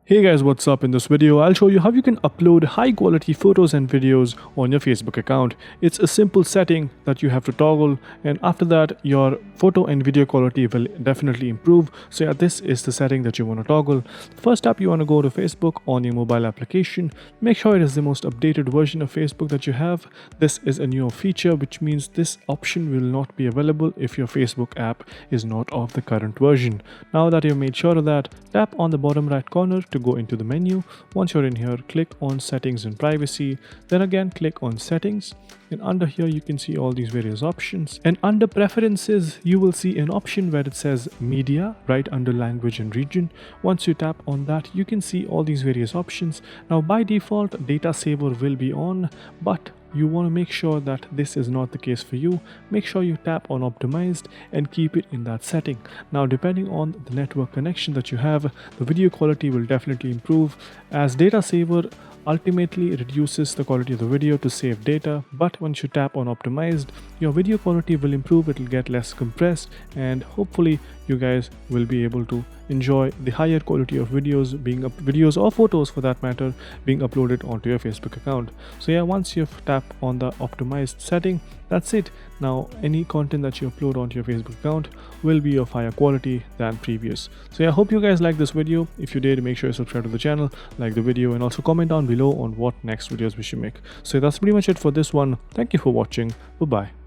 Hey guys, what's up? In this video, I'll show you how you can upload high quality photos and videos on your Facebook account. It's a simple setting that you have to toggle, and after that your photo and video quality will definitely improve. So yeah, this is the setting that you want to toggle. First up, you want to go to Facebook on your mobile application. Make sure it is the most updated version of Facebook that you have. This is a newer feature, which means this option will not be available if your Facebook app is not of the current version. Now that you've made sure of that, tap on the bottom right corner to go into the menu. Once you're in here, click on settings and privacy, then again click on settings, and under here you can see all these various options, and under preferences you will see an option where it says media right under language and region. Once you tap on that, you can see all these various options. Now by default data saver will be on, but you want to make sure that this is not the case for you. Make sure you tap on optimized and keep it in that setting. Now depending on the network connection that you have, the video quality will definitely improve, as data saver ultimately reduces the quality of the video to save data, but once you tap on optimized, your video quality will improve. It will get less compressed, and hopefully you guys will be able to enjoy the higher quality of videos or photos for that matter being uploaded onto your Facebook account. So yeah, once you've tapped on the optimized setting, that's it. Now any content that you upload onto your Facebook account will be of higher quality than previous. So yeah, I hope you guys like this video. If you did, make sure you subscribe to the channel, like the video, and also comment down below on what next videos we should make. So that's pretty much it for this one. Thank you for watching. Bye bye.